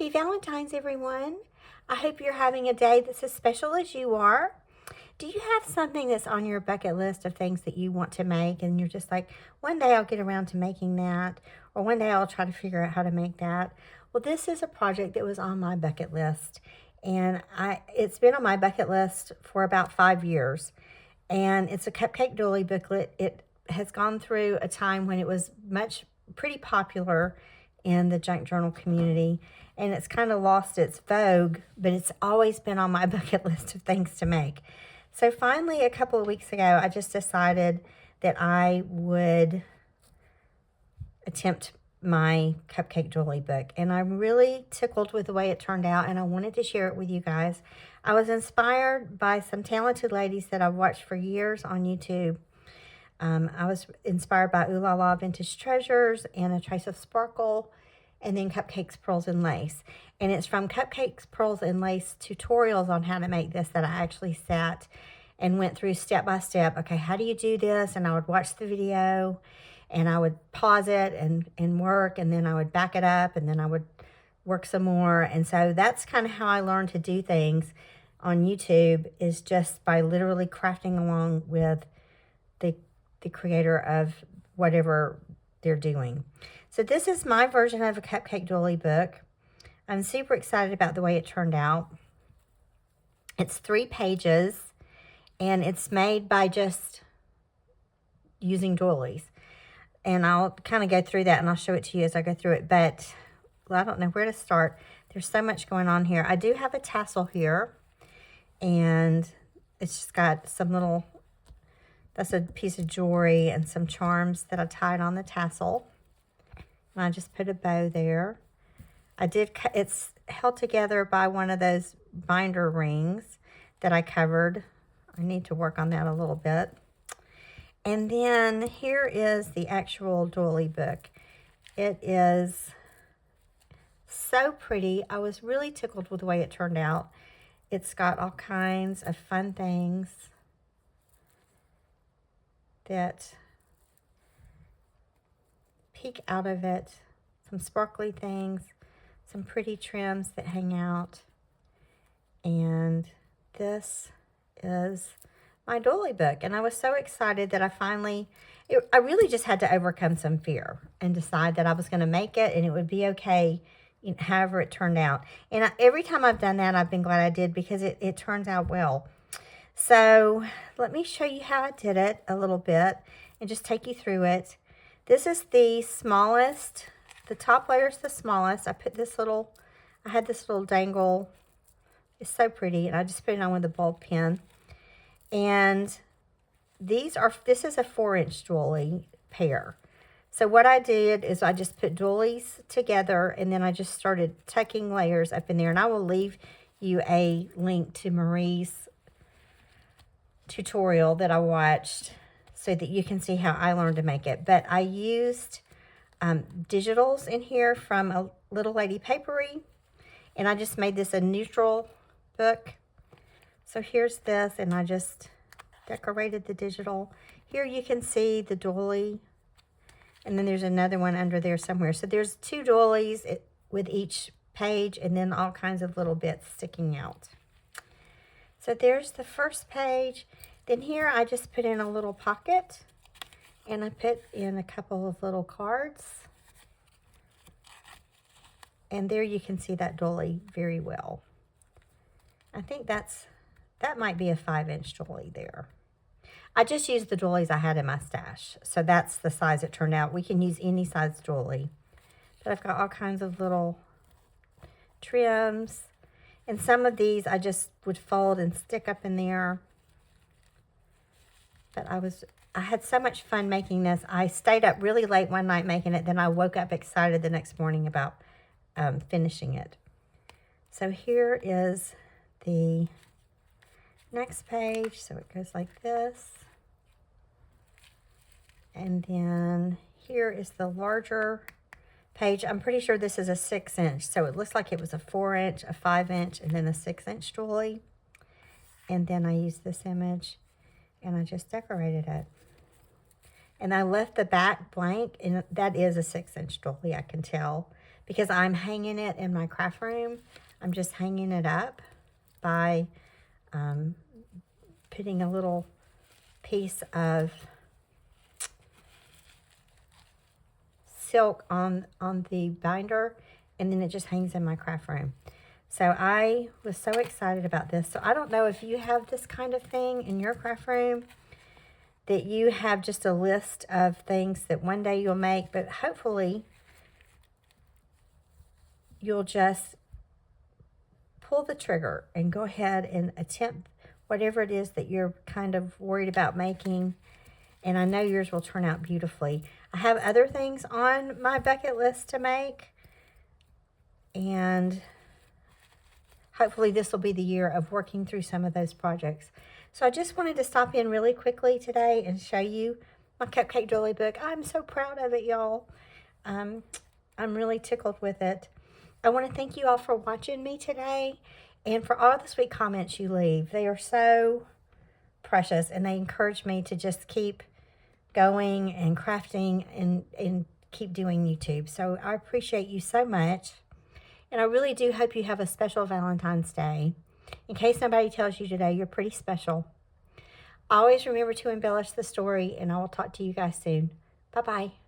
Happy Valentine's, everyone. I hope you're having a day that's as special as you are. Do you have something that's on your bucket list of things that you want to make and you're just like, one day I'll get around to making that, or one day I'll try to figure out how to make that? Well, this is a project that was on my bucket list, and it's been on my bucket list for about 5 years, and it's a Cupcake Doily booklet. It has gone through a time when it was pretty popular in the junk journal community, and it's kind of lost its vogue, but it's always been on my bucket list of things to make. So finally, a couple of weeks ago, I just decided that I would attempt my Cupcake Doily book, and I'm really tickled with the way it turned out, and I wanted to share it with you guys. I was inspired by some talented ladies that I've watched for years on YouTube. I was inspired by Oohlala Vintage Treasures and ATrace of Sparkle, and then Cupcakes Pearls and Lace. And it's from Cupcakes Pearls and Lace tutorials on how to make this that I actually sat and went through step by step. Okay, how do you do this? And I would watch the video, and I would pause it and work, and then I would back it up, and then I would work some more. And so that's kind of how I learned to do things on YouTube, is just by literally crafting along with the creator of whatever they're doing. So this is my version of a Cupcake Doily book. I'm super excited about the way it turned out. It's 3 pages, and it's made by just using doilies. And I'll kind of go through that, and I'll show it to you as I go through it. But well, I don't know where to start. There's so much going on here. I do have a tassel here, and it's just got some little, that's a piece of jewelry and some charms that I tied on the tassel. And I just put a bow there. It's held together by one of those binder rings that I covered. I need to work on that a little bit. And then here is the actual doily book. It is so pretty. I was really tickled with the way it turned out. It's got all kinds of fun things that peek out of it, some sparkly things, some pretty trims that hang out, and this is my doily book. And I was so excited that I really just had to overcome some fear and decide that I was going to make it, and it would be okay, however it turned out. And every time I've done that, I've been glad I did, because it turns out well. So let me show you how I did it a little bit and just take you through it. This is the smallest, the top layer is the smallest. I had this little dangle. It's so pretty, and I just put it on with a ball pen. And this is a 4-inch doily pair. So what I did is I just put doilies together, and then I just started tucking layers up in there. And I will leave you a link to Marie's tutorial that I watched so that you can see how I learned to make it. But I used digitals in here from a Little Lady Paperie, and I just made this a neutral book. So here's this, and I just decorated the digital. Here you can see the doily, and then there's another one under there somewhere. So there's 2 doilies with each page, and then all kinds of little bits sticking out. So there's the first page. Then here I just put in a little pocket, and I put in a couple of little cards. And there you can see that doily very well. I think that might be a 5-inch doily there. I just used the doilies I had in my stash, so that's the size it turned out. We can use any size doily. But I've got all kinds of little trims. And some of these I just would fold and stick up in there. But I had so much fun making this. I stayed up really late one night making it. Then I woke up excited the next morning about finishing it. So here is the next page. So it goes like this. And then here is the larger page. I'm pretty sure this is a 6-inch. So it looks like it was a 4-inch, a 5-inch, and then a 6-inch doily. And then I used this image, and I just decorated it. And I left the back blank, and that is a 6-inch doily, I can tell, because I'm hanging it in my craft room. I'm just hanging it up by putting a little piece of silk on the binder, and then it just hangs in my craft room. So I was so excited about this. So I don't know if you have this kind of thing in your craft room, that you have just a list of things that one day you'll make, but hopefully you'll just pull the trigger and go ahead and attempt whatever it is that you're kind of worried about making. And I know yours will turn out beautifully. I have other things on my bucket list to make, and hopefully this will be the year of working through some of those projects. So I just wanted to stop in really quickly today and show you my Cupcake Doily book. I'm so proud of it, y'all. I'm really tickled with it. I want to thank you all for watching me today, and for all the sweet comments you leave. They are so precious, and they encourage me to just keep going and crafting and keep doing YouTube. So I appreciate you so much. And I really do hope you have a special Valentine's Day. In case nobody tells you today, you're pretty special. Always remember to embellish the story, and I will talk to you guys soon. Bye-bye.